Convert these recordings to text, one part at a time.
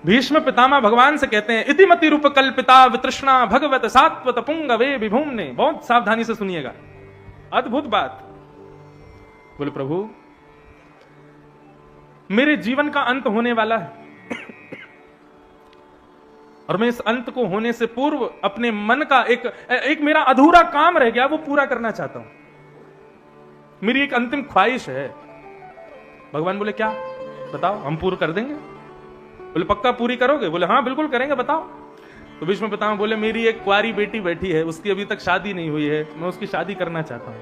भीष्म पितामह भगवान से कहते हैं, इति मति रूप कल्पिता वितृष्णा भगवत सात्वत पुंगवे विभूम्ने। बहुत सावधानी से सुनिएगा, अद्भुत बात। बोले प्रभु मेरे जीवन का अंत होने वाला है और मैं इस अंत को होने से पूर्व अपने मन का एक मेरा अधूरा काम रह गया, वो पूरा करना चाहता हूं। मेरी एक अंतिम ख्वाहिश है। भगवान बोले क्या, बताओ, हम पूर्ण कर देंगे। बोले पक्का पूरी करोगे? बोले हाँ बिल्कुल करेंगे, बताओ। तो भीष्म पितामह बोले मेरी एक कुंवारी बेटी बैठी है, उसकी अभी तक शादी नहीं हुई है, मैं उसकी शादी करना चाहता हूं।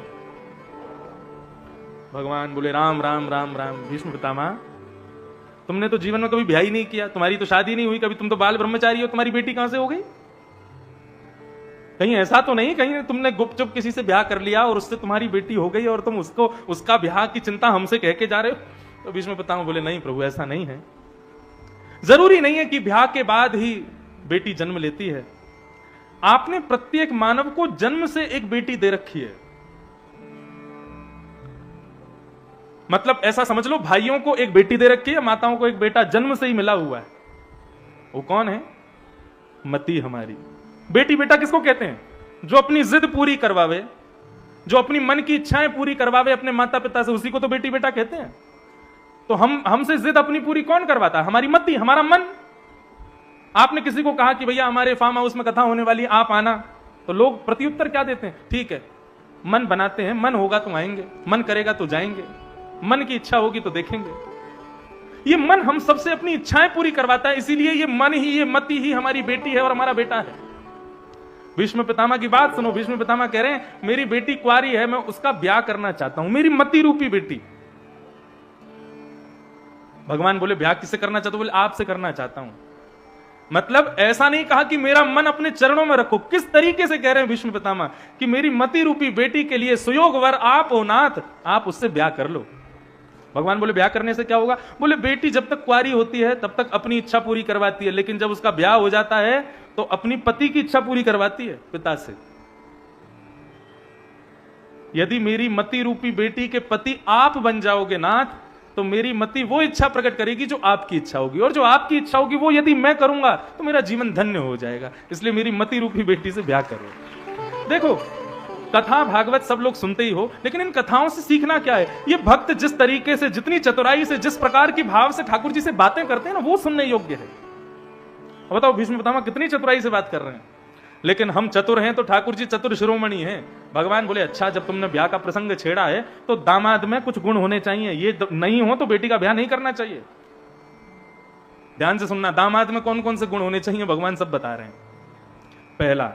भगवान बोले राम राम राम राम। भीष्म पितामह तुमने तो जीवन में कभी ब्याह ही नहीं किया, तुम्हारी तो शादी नहीं हुई कभी, तुम तो बाल ब्रह्मचारी हो, तुम्हारी बेटी कहां से हो गई? कहीं ऐसा तो नहीं कहीं तुमने गुपचुप किसी से ब्याह कर लिया और उससे तुम्हारी बेटी हो गई और तुम उसको उसका ब्याह की चिंता हमसे कह के जा रहे हो? तो भीष्म पितामह बोले नहीं प्रभु, ऐसा नहीं है। जरूरी नहीं है कि ब्याह के बाद ही बेटी जन्म लेती है। आपने प्रत्येक मानव को जन्म से एक बेटी दे रखी है। मतलब ऐसा समझ लो, भाइयों को एक बेटी दे रखी है, माताओं को एक बेटा जन्म से ही मिला हुआ है। वो कौन है? मति हमारी। बेटी बेटा किसको कहते हैं? जो अपनी जिद पूरी करवावे, जो अपनी मन की इच्छाएं पूरी करवावे अपने माता पिता से, उसी को तो बेटी बेटा कहते हैं। तो हमसे जिद अपनी पूरी कौन करवाता है? हमारी मति, हमारा मन। आपने किसी को कहा कि भैया हमारे फार्म हाउस में कथा होने वाली, आप आना, तो लोग प्रत्युत्तर क्या देते हैं? ठीक है, मन बनाते हैं, मन होगा तो आएंगे, मन करेगा तो जाएंगे, मन की इच्छा होगी तो देखेंगे। ये मन हम सबसे अपनी इच्छाएं पूरी करवाता है, इसीलिए ये मन ही, ये मति ही हमारी बेटी है और हमारा बेटा है। भीष्म पितामह की बात सुनो। भीष्म पितामह कह रहे हैं मेरी बेटी कुंवारी है, मैं उसका ब्याह करना चाहता हूं, मेरी मति रूपी बेटी। भगवान बोले ब्याह किससे करना चाहते हो? बोले आपसे करना चाहता हूं। मतलब ऐसा नहीं कहा कि मेरा मन अपने चरणों में रखो। किस तरीके से कह रहे हैं भीष्म पितामह कि मेरी मति रूपी बेटी के लिए सुयोग वर आप हो नाथ, आप उससे ब्याह कर लो। भगवान बोले ब्याह करने से क्या होगा? बोले बेटी जब तक कुंवारी होती है तब तक अपनी इच्छा पूरी करवाती है, लेकिन जब उसका ब्याह हो जाता है तो अपनी पति की इच्छा पूरी करवाती है पिता से। यदि मेरी मति रूपी बेटी के पति आप बन जाओगे नाथ, तो मेरी मति वो इच्छा प्रकट करेगी जो आपकी इच्छा होगी, और जो आपकी इच्छा होगी वो यदि मैं करूंगा तो मेरा जीवन धन्य हो जाएगा। इसलिए मेरी मति रूपी बेटी से ब्याह करो। देखो, कथा भागवत सब लोग सुनते ही हो, लेकिन इन कथाओं से सीखना क्या है? ये भक्त जिस तरीके से, जितनी चतुराई से, जिस प्रकार की भाव से ठाकुर जी से बातें करते हैं ना, वो सुनने योग्य है। बताओ भीष्म पितामह कितनी चतुराई से बात कर रहे हैं। लेकिन हम चतुर हैं तो ठाकुर जी चतुर शिरोमणि हैं। भगवान बोले अच्छा, जब तुमने ब्याह का प्रसंग छेड़ा है तो दामाद में कुछ गुण होने चाहिए, ये नहीं हो तो बेटी का ब्याह नहीं करना चाहिए। ध्यान से सुनना, दामाद में कौन कौन से गुण होने चाहिए भगवान सब बता रहे हैं। पहला,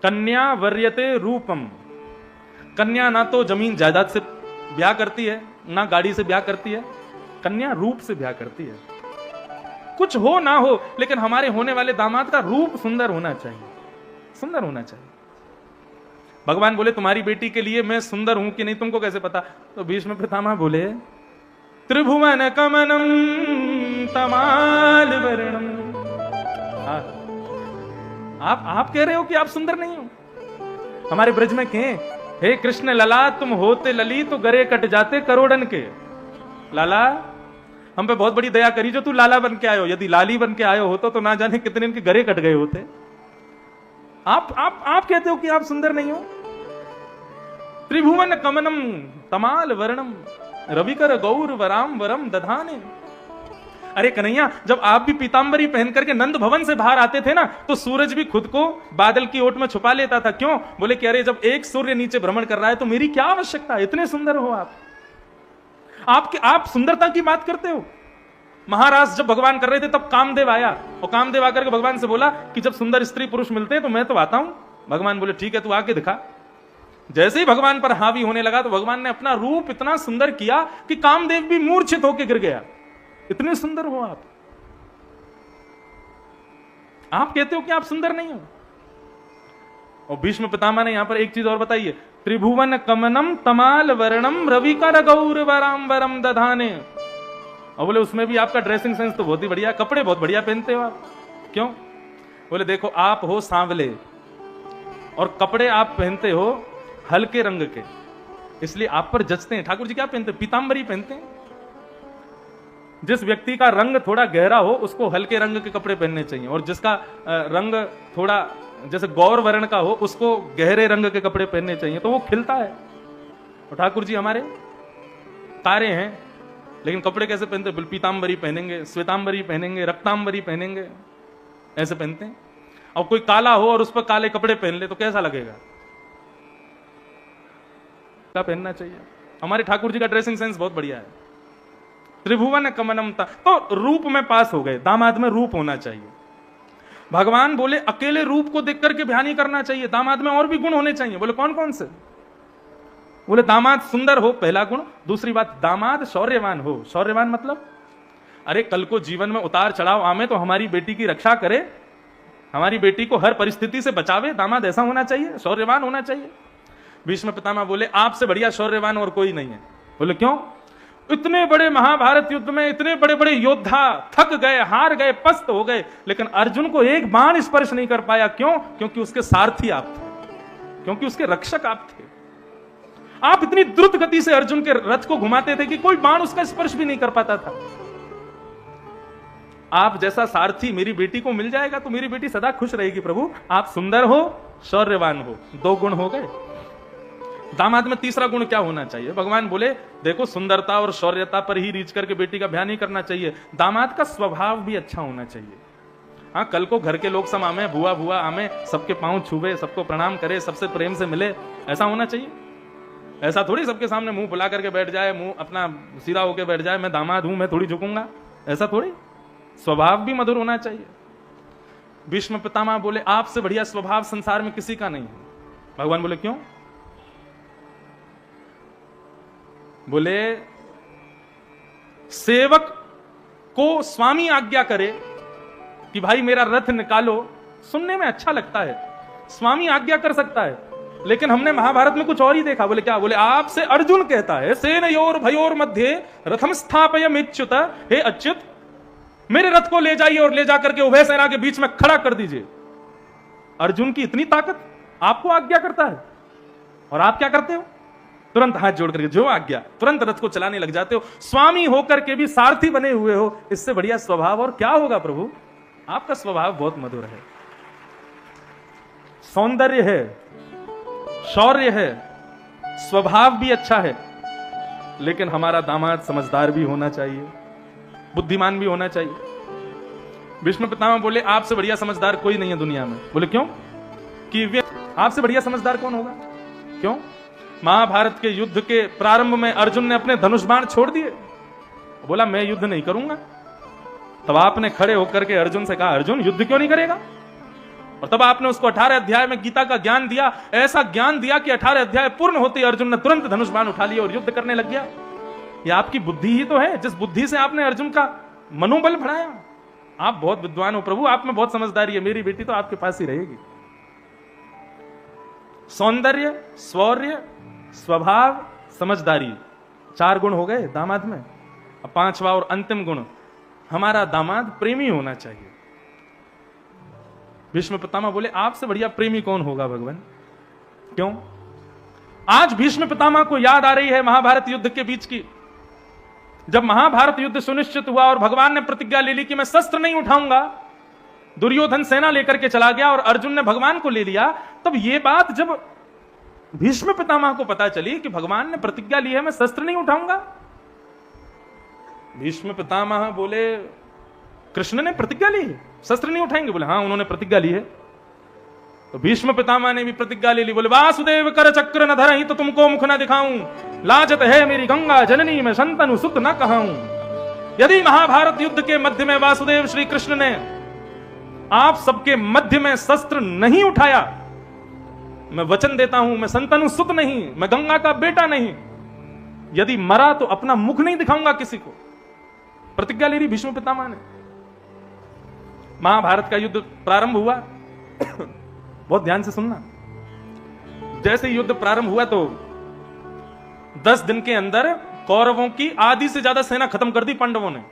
कन्या वर्यते रूपम। कन्या ना तो जमीन जायदाद से ब्याह करती है, ना गाड़ी से ब्याह करती है, कन्या रूप से ब्याह करती है। कुछ हो ना हो, लेकिन हमारे होने वाले दामाद का रूप सुंदर होना चाहिए, सुंदर होना चाहिए। भगवान बोले तुम्हारी बेटी के लिए मैं सुंदर हूं कि नहीं तुमको कैसे पता? तो भीष्म पितामह बोले त्रिभुवन कमनम तमाल वर्णम। आप कह रहे हो कि आप सुंदर नहीं हो? हमारे ब्रज में कहें हे कृष्ण लला तुम होते लली तो गरे कट जाते करोड़न के। लाला हम पे बहुत बड़ी दया करी जो तू लाला बन के आयो, यदि लाली बन के आयो होतो तो ना जाने कितने इनके गरे कट गए होते। आप कहते हो कि आप सुंदर नहीं हो? त्रिभुवन कमनम तमाल वर्णम रविकर गौर वराम वरम दधाने। अरे कन्हैया, जब आप भी पीतांबरी पहन करके नंद भवन से बाहर आते थे ना, तो सूरज भी खुद को बादल की ओट में छुपा लेता था। क्यों? बोले कि अरे जब एक सूर्य नीचे भ्रमण कर रहा है तो मेरी क्या आवश्यकता है, इतने सुंदर हो आप सुंदरता की बात करते हो। महाराज जब भगवान कर रहे थे तब कामदेव आया, और कामदेव आकर के भगवान से बोला कि जब सुंदर स्त्री पुरुष मिलते हैं तो मैं तो आता हूं। भगवान बोले ठीक है, तू आके दिखा। जैसे ही भगवान पर हावी होने लगा तो भगवान ने अपना रूप इतना सुंदर किया कि कामदेव भी मूर्छित होकर गिर गया। इतने सुंदर हो आप कहते हो कि आप सुंदर नहीं हो। और भीष्म पितामह ने यहां पर एक चीज और बताई है, त्रिभुवन कमनम तमाल वर्णम रविकर गौर वराम वरम दधाने। और बोले उसमें भी आपका ड्रेसिंग सेंस तो बहुत ही बढ़िया, कपड़े बहुत बढ़िया पहनते हो आप। क्यों? बोले देखो आप हो सांवले और कपड़े आप पहनते हो हल्के रंग के, इसलिए आप पर जचते हैं। ठाकुर जी क्या पहनते हैं? पीतांबरी पहनते हैं। जिस व्यक्ति का रंग थोड़ा गहरा हो उसको हल्के रंग के कपड़े पहनने चाहिए, और जिसका रंग थोड़ा जैसे गौर वर्ण का हो उसको गहरे रंग के कपड़े पहनने चाहिए, तो वो खिलता है। और ठाकुर जी हमारे तारे हैं, लेकिन कपड़े कैसे पहनते? पीतांबरी पहनेंगे, श्वेतांबरी पहनेंगे, रक्तांबरी पहनेंगे, ऐसे पहनते हैं। और कोई काला हो और उस पर काले कपड़े पहन ले तो कैसा लगेगा? क्या पहनना चाहिए? हमारे ठाकुर जी का ड्रेसिंग सेंस बहुत बढ़िया है। त्रिभुवन कमनमता, तो रूप में पास हो गए, दामाद में रूप होना चाहिए। भगवान बोले अकेले रूप को देख करके ध्यान नहीं करना चाहिए, दामाद में और भी गुण होने चाहिए। बोले कौन कौन से? बोले दामाद सुंदर हो, पहला गुण। दूसरी बात, दामाद शौर्यवान हो। शौर्यवान मतलब, अरे कल को जीवन में उतार चढ़ाव आवे तो हमारी बेटी की रक्षा करे, हमारी बेटी को हर परिस्थिति से बचावे, दामाद ऐसा होना चाहिए, शौर्यवान होना चाहिए। भीष्म पितामह बोले आपसे बढ़िया शौर्यवान और कोई नहीं है। बोले क्यों? इतने बड़े महाभारत युद्ध में इतने बड़े बड़े योद्धा थक गए, हार गए, पस्त हो गए, लेकिन अर्जुन को एक बाण स्पर्श नहीं कर पाया। क्यों? क्योंकि उसके सारथी आप थे, क्योंकि उसके रक्षक आप थे। आप इतनी द्रुत गति से अर्जुन के रथ को घुमाते थे कि कोई बाण उसका स्पर्श भी नहीं कर पाता था। आप जैसा सारथी मेरी बेटी को मिल जाएगा तो मेरी बेटी सदा खुश रहेगी। प्रभु आप सुंदर हो, शौर्यवान हो, 2 गुण हो गए। दामाद में तीसरा गुण क्या होना चाहिए? भगवान बोले देखो सुंदरता और शौर्यता पर ही रीच करके बेटी का ब्याह नहीं करना चाहिए, दामाद का स्वभाव भी अच्छा होना चाहिए। हाँ, कल को घर के लोग सब आमे, बुआ बुआ आमे, सबके पांव छुए, सबको प्रणाम करे, सबसे प्रेम से मिले, ऐसा होना चाहिए। ऐसा थोड़ी सबके सामने मुंह फुला करके बैठ जाए, मुंह अपना सीधा होकर बैठ जाए, मैं दामाद हूं, मैं थोड़ी झुकूंगा, ऐसा थोड़ी। स्वभाव भी मधुर होना चाहिए। भीष्म पितामह बोले आपसे बढ़िया स्वभाव संसार में किसी का नहीं है। भगवान बोले क्यों? बोले सेवक को स्वामी आज्ञा करे कि भाई मेरा रथ निकालो, सुनने में अच्छा लगता है, स्वामी आज्ञा कर सकता है, लेकिन हमने महाभारत में कुछ और ही देखा। बोले क्या? बोले आपसे अर्जुन कहता है सेनयोर भयोर मध्य रथम स्थापयमिच्युत, हे अच्युत मेरे रथ को ले जाइए और ले जाकर के उभय सेना के बीच में खड़ा कर दीजिए। अर्जुन की इतनी ताकत, आपको आज्ञा करता है और आप क्या करते हो? तुरंत हाथ जोड़ करके जो आज्ञा, तुरंत रथ को चलाने लग जाते हो। स्वामी होकर के भी सारथी बने हुए हो, इससे बढ़िया स्वभाव और क्या होगा प्रभु? आपका स्वभाव बहुत मधुर है, सौंदर्य है, शौर्य है, स्वभाव भी अच्छा है, लेकिन हमारा दामाद समझदार भी होना चाहिए, बुद्धिमान भी होना चाहिए। भीष्म पितामह बोले आपसे बढ़िया समझदार कोई नहीं है दुनिया में। बोले क्यों? कि आपसे बढ़िया समझदार कौन होगा? क्यों? महाभारत के युद्ध के प्रारंभ में अर्जुन ने अपने धनुष बाण छोड़ दिए, बोला मैं युद्ध नहीं करूंगा। तब आपने खड़े होकर के अर्जुन से कहा अर्जुन युद्ध क्यों नहीं करेगा? और तब आपने उसको 18 अध्याय में गीता का ज्ञान दिया, ऐसा ज्ञान दिया कि 18 अध्याय पूर्ण होते ही अर्जुन ने तुरंत धनुष बाण उठा लिया और युद्ध करने लग गया। ये आपकी बुद्धि ही तो है, जिस बुद्धि से आपने अर्जुन का मनोबल बढ़ाया। आप बहुत विद्वान हो प्रभु, आप में बहुत समझदारी है, मेरी बेटी तो आपके पास ही रहेगी। सौंदर्य, शौर्य, स्वभाव, समझदारी, 4 गुण हो गए दामाद में। अब 5वां और अंतिम गुण, हमारा दामाद प्रेमी होना चाहिए। भीष्म पितामह बोले आपसे बढ़िया प्रेमी कौन होगा भगवान? क्यों? आज भीष्म पितामह को याद आ रही है महाभारत युद्ध के बीच की, जब महाभारत युद्ध सुनिश्चित हुआ और भगवान ने प्रतिज्ञा ले ली कि मैं शस्त्र नहीं उठाऊंगा, दुर्योधन सेना लेकर के चला गया और अर्जुन ने भगवान को ले लिया। तब यह बात जब भीष्म पितामह को पता चली कि भगवान ने प्रतिज्ञा ली है मैं शस्त्र नहीं उठाऊंगा, भीष्म पितामह बोले कृष्ण ने प्रतिज्ञा ली है शस्त्र नहीं उठाएंगे? बोले हाँ उन्होंने प्रतिज्ञा ली है। तो भीष्म पितामह ने भी प्रतिज्ञा ले ली। बोले वासुदेव कर चक्र न धरहि तो तुमको मुख न दिखाऊं, लाजत है मेरी गंगा जननी मैं शंतनु सुत न कहाऊं। यदि महाभारत युद्ध के मध्य में वासुदेव श्री कृष्ण ने आप सबके मध्य में शस्त्र नहीं उठाया, मैं वचन देता हूं मैं शंतनु सुत नहीं, मैं गंगा का बेटा नहीं, यदि मरा तो अपना मुख नहीं दिखाऊंगा किसी को। प्रतिज्ञा ले रही भीष्म पितामह ने। महाभारत का युद्ध प्रारंभ हुआ बहुत ध्यान से सुनना। जैसे युद्ध प्रारंभ हुआ तो 10 दिन के अंदर कौरवों की आधी से ज्यादा सेना खत्म कर दी पांडवों ने।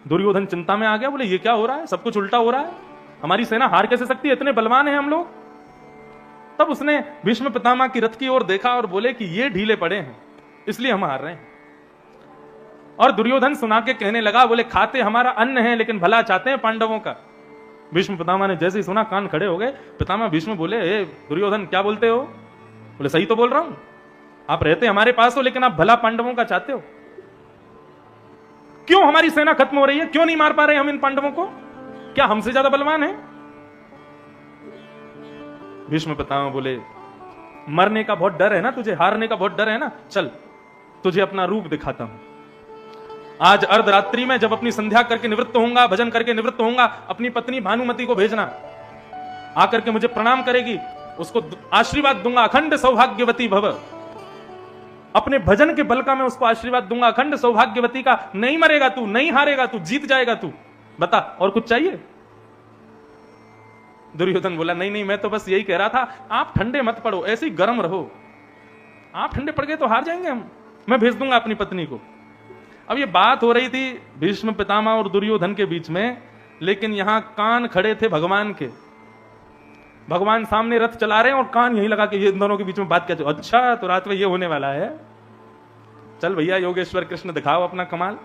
दुर्योधन चिंता में आ गया, बोले ये क्या हो रहा है, सब कुछ उल्टा हो रहा है, हमारी सेना हार कैसे सकती है, इतने बलवान हैं हम लोग। तब उसने भीष्म पितामह की रथ की ओर देखा और बोले कि ये ढीले पड़े हैं इसलिए हम हार रहे हैं। और दुर्योधन सुना के कहने लगा, बोले खाते हमारा अन्न है लेकिन भला चाहते हैं पांडवों का। भीष्म पितामह ने जैसे ही सुना कान खड़े हो गए। पितामह भीष्म बोले, ए दुर्योधन क्या बोलते हो? बोले सही तो बोल रहा हूं, आप रहते हमारे पास हो लेकिन आप भला पांडवों का चाहते हो। क्यों हमारी सेना खत्म हो रही है? क्यों नहीं मार पा रहे हम इन पांडवों को? क्या हमसे ज्यादा बलवान है? भीष्म पितामह बोले, मरने का बहुत डर है ना तुझे, हारने का बहुत डर है ना, चल तुझे अपना रूप दिखाता हूं। आज अर्धरात्रि में जब अपनी संध्या करके निवृत्त होऊंगा, भजन करके निवृत्त होऊंगा, अपनी पत्नी भानुमति को भेजना, आकर के मुझे प्रणाम करेगी, उसको आशीर्वाद दूंगा, अखंड सौभाग्यवती भव। अपने भजन के बल का मैं उसको आशीर्वाद दूंगा, अखंड सौभाग्यवती का। नहीं मरेगा तू, नहीं हारेगा तू, जीत जाएगा तू। बता और कुछ चाहिए? दुर्योधन बोला, नहीं नहीं, मैं तो बस यही कह रहा था, आप ठंडे मत पड़ो, ऐसे ही गर्म रहो। आप ठंडे पड़ गए तो हार जाएंगे हम। मैं भेज दूंगा अपनी पत्नी को। अब ये बात हो रही थी भीष्म पितामह और दुर्योधन के बीच में, लेकिन यहां कान खड़े थे भगवान के। भगवान सामने रथ चला रहे हैं और कान यहीं लगा के ये दोनों के बीच में बात क्या चल। अच्छा तो रात में ये होने वाला है, चल भैया योगेश्वर कृष्ण दिखाओ अपना कमाल।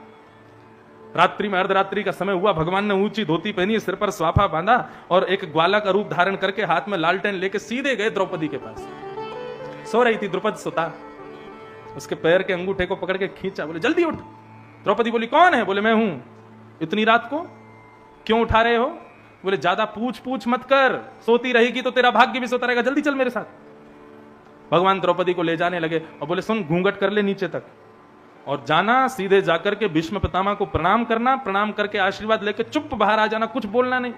रात्रि में अर्धरात्रि का समय हुआ, भगवान ने ऊंची धोती पहनी, सिर पर स्वाफा बांधा और एक ग्वाला का रूप धारण करके हाथ में लालटेन लेके सीधे गए द्रौपदी के पास। सो रही थी द्रुपद सुता, उसके पैर के अंगूठे को पकड़ के खींचा, बोले जल्दी उठ। द्रौपदी बोली, कौन है? बोले मैं हूं। इतनी रात को क्यों उठा रहे हो? बोले ज्यादा पूछ मत कर, सोती रहेगी तो तेरा भाग्य भी सोता रहेगा, जल्दी चल मेरे साथ। भगवान द्रौपदी को ले जाने लगे और बोले सुन, घूंघट कर ले नीचे तक और जाना, सीधे जाकर के भीष्म पितामह को प्रणाम करना, प्रणाम करके आशीर्वाद लेके चुप बाहर आ जाना, कुछ बोलना नहीं।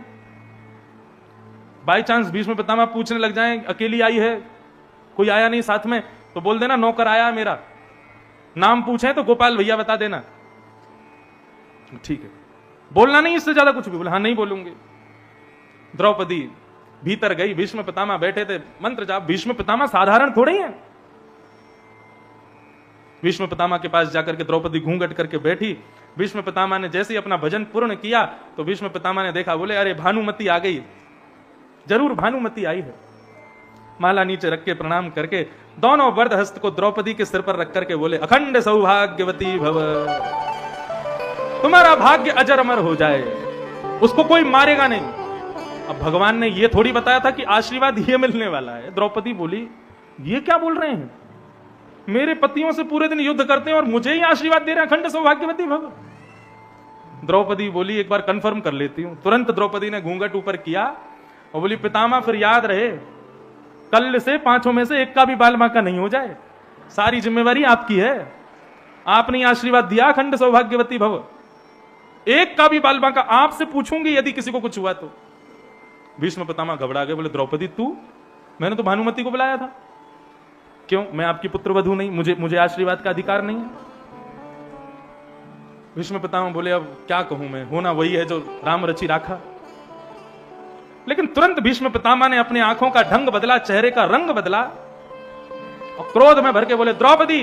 बाई चांस भीष्म पितामह पूछने लग जाएं, अकेली आई है, कोई आया नहीं साथ में, तो बोल देना नौकर आया मेरा। नाम पूछे तो गोपाल भैया बता देना, ठीक है। बोलना नहीं इससे ज्यादा कुछ भी। बोले हाँ नहीं बोलूंगी। द्रौपदी भीतर गई, भीष्म पितामह बैठे थे, मंत्र जाप। भीष्म पितामह साधारण थोड़े ही हैं। भीष्म पितामह के पास जाकर के द्रौपदी घूंघट करके बैठी। भीष्म पितामह ने जैसे ही अपना भजन पूर्ण किया तो भीष्म पितामह ने देखा, बोले अरे भानुमति आ गई, जरूर भानुमति आई है। माला नीचे रख के प्रणाम करके दोनों वरद हस्त को द्रौपदी के सिर पर रख करके बोले, अखंड सौभाग्यवती भव, तुम्हारा भाग्य अजर अमर हो जाए, उसको कोई मारेगा नहीं। अब भगवान ने ये थोड़ी बताया था कि आशीर्वाद ये मिलने वाला है। द्रौपदी बोली, ये क्या बोल रहे हैं? मेरे पतियों से पूरे दिन युद्ध करते हैं और मुझे ही आशीर्वाद दे रहे हैं, अखंड सौभाग्यवती भव। द्रौपदी बोली, एक बार कंफर्म कर लेती हूं। तुरंत द्रौपदी ने घूंघट ऊपर किया और बोली, पितामह फिर याद रहे, कल से पांचों में से एक का भी बाल बांका नहीं हो जाए, सारी जिम्मेवारी आपकी है। आपने आशीर्वाद दिया अखंड सौभाग्यवती भव, एक का भी बाल बांका आपसे पूछूंगी यदि किसी को कुछ हुआ तो। भीष्म पितामह घबरा गए, बोले द्रौपदी तू? मैंने तो भानुमति को बुलाया था। क्यों? मैं आपकी पुत्रवधू नहीं? मुझे आशीर्वाद का अधिकार नहीं है? भीष्म पितामह बोले, अब क्या कहूं मैं, होना वही है जो राम रचि राखा। लेकिन तुरंत भीष्म पितामह ने अपनी आंखों का ढंग बदला, चेहरे का रंग बदला और क्रोध में भर के बोले, द्रौपदी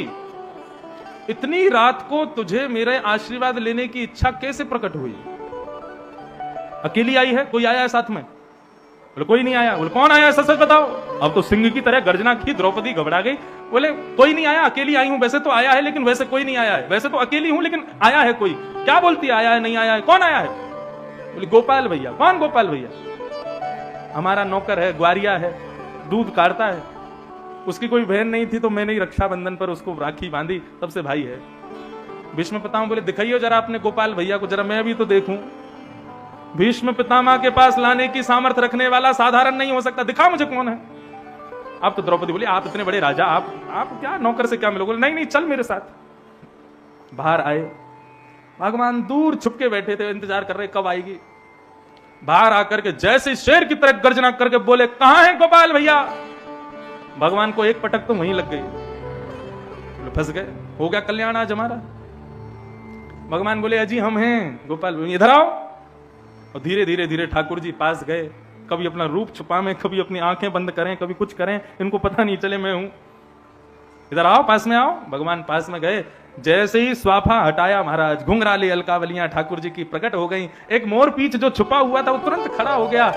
इतनी रात को तुझे मेरे आशीर्वाद लेने की इच्छा कैसे प्रकट हुई? अकेली आई है? कोई आया है साथ में? बोले कोई नहीं आया। बोले कौन आया है, सच सच बताओ। अब तो सिंह की तरह गर्जना की, द्रौपदी घबरा गई। बोले कोई नहीं आया, अकेली आई हूं। वैसे तो आया है लेकिन वैसे कोई नहीं आया है, वैसे तो अकेली हूं लेकिन आया है कोई। क्या बोलती है, आया है नहीं आया है? कौन आया है? बोले गोपाल भैया। कौन गोपाल भैया? हमारा नौकर है, ग्वारिया है, दूध काटता है। उसकी कोई बहन नहीं थी तो मैंने ही रक्षाबंधन पर उसको राखी बांधी, तब से भाई है। भीष्म पितामह बोले, दिखाइए जरा अपने गोपाल भैया को, जरा मैं भी तो देखूं। भीष्म पितामह के पास लाने की सामर्थ्य रखने वाला साधारण नहीं हो सकता, दिखा मुझे कौन है। आप तो द्रौपदी बोली, आप इतने बड़े राजा, आप क्या नौकर से क्या मिलोगे? नहीं नहीं चल मेरे साथ। बाहर आए, भगवान दूर छुप के बैठे थे, इंतजार कर रहे कब आएगी। बाहर आकर के जैसे शेर की तरह गर्जना करके बोले, कहां है गोपाल भैया? भगवान को एक पटक तो वहीं लग गई, फंस गए, हो गया कल्याण आज हमारा। भगवान बोले, अजी हम हैं। गोपाल इधर आओ। और धीरे धीरे धीरे ठाकुर जी पास गए। कभी अपना रूप छुपाएं, कभी अपनी आंखें बंद करें, कभी कुछ करें, इनको पता नहीं चले मैं हूं। इधर आओ, पास में आओ। भगवान पास में गए, जैसे ही स्वाफा हटाया महाराज, घुंघराली अलकावलियां ठाकुर जी की प्रकट हो गई। एक मोर पीछ जो छुपा हुआ था वो तुरंत खड़ा हो गया।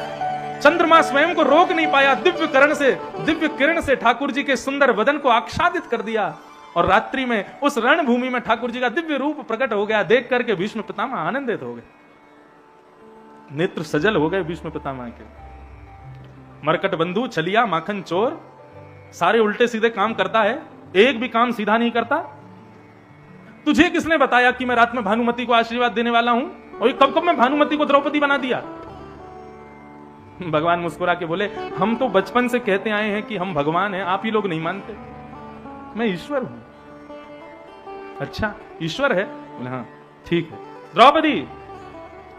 चंद्रमा स्वयं को रोक नहीं पाया, दिव्य किरण से ठाकुर जी के सुंदर वदन को आच्छादित कर दिया। और रात्रि में उस रणभूमि में ठाकुर जी का दिव्य रूप प्रकट हो गया। देख करके भीष्म पितामह आनंदित हो गए, नेत्र सजल हो गए भीष्म पितामह के। मरकट बंधु, छलिया, माखन चोर, सारे उल्टे सीधे काम करता है, एक भी काम सीधा नहीं करता। तुझे किसने बताया कि मैं रात में भानुमति को आशीर्वाद देने वाला हूं? और कब कब मैं भानुमति को द्रौपदी बना दिया? भगवान मुस्कुरा के बोले, हम तो बचपन से कहते आए हैं कि हम भगवान हैं, आप ही लोग नहीं मानते। मैं ईश्वर हूं। अच्छा, ईश्वर है? बोले हाँ, ठीक है। द्रौपदी,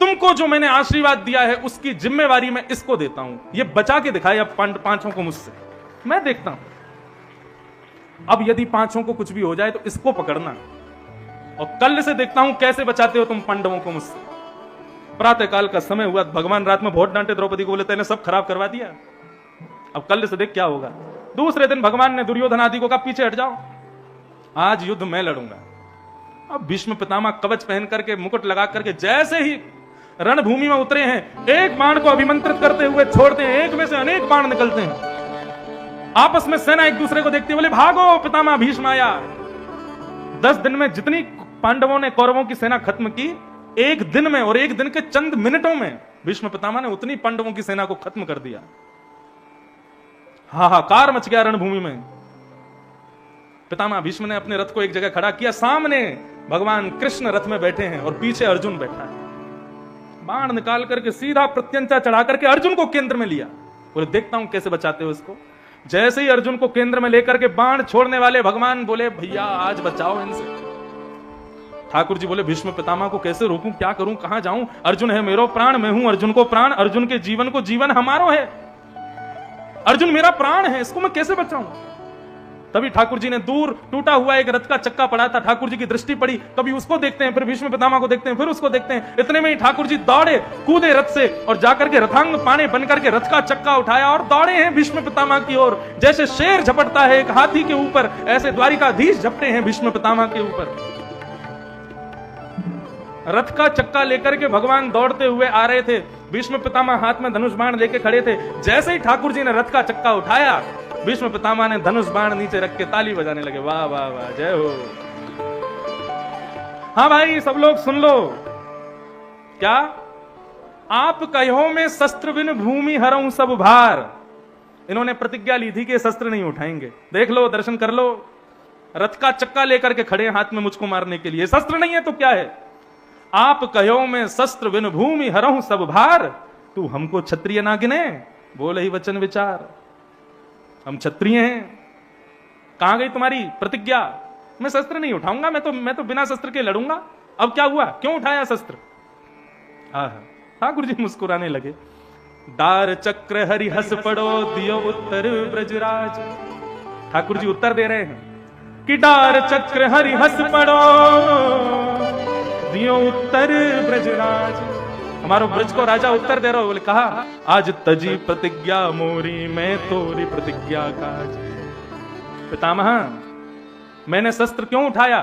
तुमको जो मैंने आशीर्वाद दिया है उसकी जिम्मेवारी मैं इसको देता हूं। ये बचा के दिखाए अब पांचों को मुझसे, मैं देखता हूं। अब यदि पांचों को कुछ भी हो जाए तो इसको पकड़ना, और कल से देखता हूं कैसे बचाते हो तुम पांडवों को मुझसे। प्रातः काल का समय हुआ, भगवान रात में बहुत डांटे द्रौपदी को, बोले तेने सब खराब करवा दिया, अब कल से देख क्या होगा। दूसरे दिन भगवान ने दुर्योधन आदि को कहा पीछे हट जाओ, आज युद्ध मैं लड़ूंगा। अब भीष्म पितामह कवच पहन करके, मुकुट लगा करके जैसे ही रणभूमि में उतरे हैं, एक बाण को अभिमंत्रित करते हुए छोड़ते हैं, एक में से अनेक बाण निकलते हैं। आपस में सेना एक दूसरे को देखते बोले भागो, पितामह भीष्म आया। 10 दिन में जितनी पांडवों ने कौरवों की सेना खत्म की, एक दिन में और एक दिन के चंद मिनटों में भीष्म पितामह ने उतनी पांडवों की सेना को खत्म कर दिया। हाहाकार मच गया रणभूमि में। पितामह भीष्म ने अपने रथ को एक जगह खड़ा किया, सामने भगवान कृष्ण रथ में बैठे हैं और पीछे अर्जुन बैठा है। बाण निकाल करके सीधा प्रत्यंचा चढ़ा करके अर्जुन को केंद्र में लिया, बोले देखता हूं कैसे बचाते हो इसको। जैसे ही अर्जुन को केंद्र में लेकर के बाण छोड़ने वाले भगवान बोले भैया आज बचाओ इनसे। ठाकुर जी बोले भीष्म पितामह को कैसे रोकूं, क्या करूं, कहां जाऊं? अर्जुन है मेरो प्राण, मैं हूं अर्जुन को प्राण, अर्जुन के जीवन को जीवन हमारो है, अर्जुन मेरा प्राण है, इसको मैं कैसे बचाऊं? तभी ठाकुर जी ने दूर टूटा हुआ एक रथ का चक्का पड़ा था, ठाकुर जी की दृष्टि पड़ी, कभी उसको देखते हैं, फिर भीष्म पितामह को देखते हैं, फिर उसको देखते हैं। इतने में ही ठाकुर जी दौड़े, कूदे रथ से और जाकर के रथांग पाने बनकर के रथ का चक्का उठाया और दौड़े हैं भीष्म पितामह की ओर। जैसे शेर झपटता है एक हाथी के ऊपर, ऐसे द्वारिकाधीश झपटे हैं भीष्म पितामह के ऊपर। रथ का चक्का लेकर के भगवान दौड़ते हुए आ रहे थे, भीष्म पितामह हाथ में धनुष बाण लेके खड़े थे। जैसे ही ठाकुर जी ने रथ का चक्का उठाया, भीष्म पितामह ने धनुष बाण नीचे रख के ताली बजाने लगे, वाह वाह वाह, जय हो। हाँ भाई सब लोग सुन लो, क्या आप कहो में शस्त्र बिन भूमि हरऊं सब भार। इन्होंने प्रतिज्ञा ली थी कि शस्त्र नहीं उठाएंगे। देख लो, दर्शन कर लो, रथ का चक्का लेकर के खड़े हाथ में मुझको मारने के लिए। शस्त्र नहीं है तो क्या है? आप कहो में शस्त्र बिन भूमि हरऊं सब भार, तू हमको क्षत्रिय ना गिने, बोले ही वचन विचार। हम क्षत्रिय हैं, कहां गई तुम्हारी प्रतिज्ञा? मैं शस्त्र नहीं उठाऊंगा, मैं तो बिना शस्त्र के लड़ूंगा। अब क्या हुआ, क्यों उठाया शस्त्र? ठाकुर जी मुस्कुराने लगे। दार चक्र हरि हस पड़ो, दियो उत्तर ब्रजराज। ठाकुर जी उत्तर दे रहे हैं कि दार चक्र हरि हस पड़ो, दियो उत्तर ब्रजराज। हमारो ब्रज को राजा उत्तर दे रहा हो, बोले कहा आज तजी प्रतिज्ञा मोरी, मैं तोरी प्रतिज्ञा काज। पितामह मैंने शस्त्र क्यों उठाया?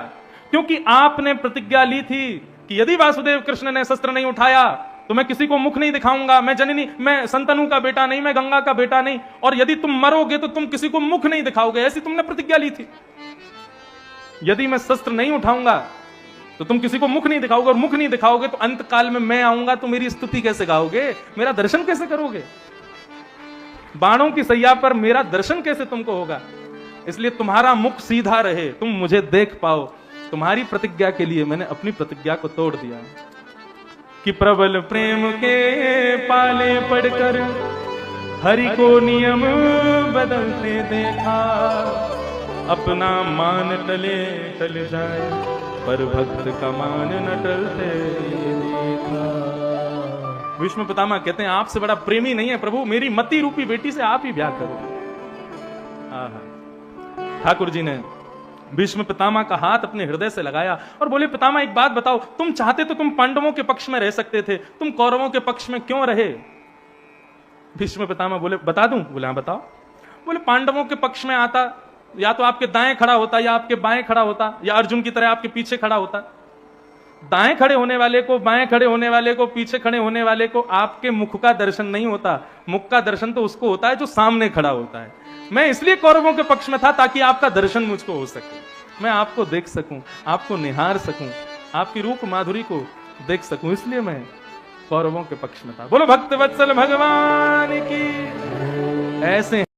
क्योंकि आपने प्रतिज्ञा ली थी कि यदि वासुदेव कृष्ण ने शस्त्र नहीं उठाया तो मैं किसी को मुख नहीं दिखाऊंगा, मैं जननी, मैं संतनु का बेटा नहीं, मैं गंगा का बेटा नहीं, और यदि तुम मरोगे तो तुम किसी को मुख नहीं दिखाओगे, ऐसी तुमने प्रतिज्ञा ली थी। यदि मैं शस्त्र नहीं उठाऊंगा तो तुम किसी को मुख नहीं दिखाओगे, और मुख नहीं दिखाओगे तो अंत काल में मैं आऊंगा तो मेरी स्तुति कैसे गाओगे, मेरा दर्शन कैसे करोगे? बाणों की सैया पर मेरा दर्शन कैसे तुमको होगा? इसलिए तुम्हारा मुख सीधा रहे, तुम मुझे देख पाओ। तुम्हारी प्रतिज्ञा के लिए मैंने अपनी प्रतिज्ञा को तोड़ दिया कि प्रबल प्रेम के पाले पड़कर हरि को नियम बदलते देखा, अपना मान टले टल जाए पर भक्त का मान न टलते देखा। भीष्म पितामह कहते हैं आपसे बड़ा प्रेमी नहीं है प्रभु, मेरी मति रूपी बेटी से आप ही ब्याह करो। ठाकुर जी ने भीष्म पितामह का हाथ अपने हृदय से लगाया और बोले पितामह एक बात बताओ, तुम चाहते तो तुम पांडवों के पक्ष में रह सकते थे, तुम कौरवों के पक्ष में क्यों रहे? भीष्म पितामह बोले बता दूं? बोले हाँ बताओ। बोले पांडवों के पक्ष में आता, या तो आपके दाएं खड़ा होता या आपके बाएं खड़ा होता, या अर्जुन की तरह आपके पीछे खड़ा होता। दाएं खड़े होने वाले को, बाएं खड़े होने वाले को, पीछे खड़े होने वाले को आपके मुख का दर्शन नहीं होता, मुख का दर्शन तो उसको होता है जो सामने खड़ा होता है। मैं इसलिए कौरवों के पक्ष में था ताकि आपका दर्शन मुझको हो सके। मैं आपको देख सकूं, आपको निहार सकूं, आपकी रूप माधुरी को देख सकूं, इसलिए मैं कौरवों के पक्ष में था। बोलो भक्त वत्सल भगवान की। ऐसे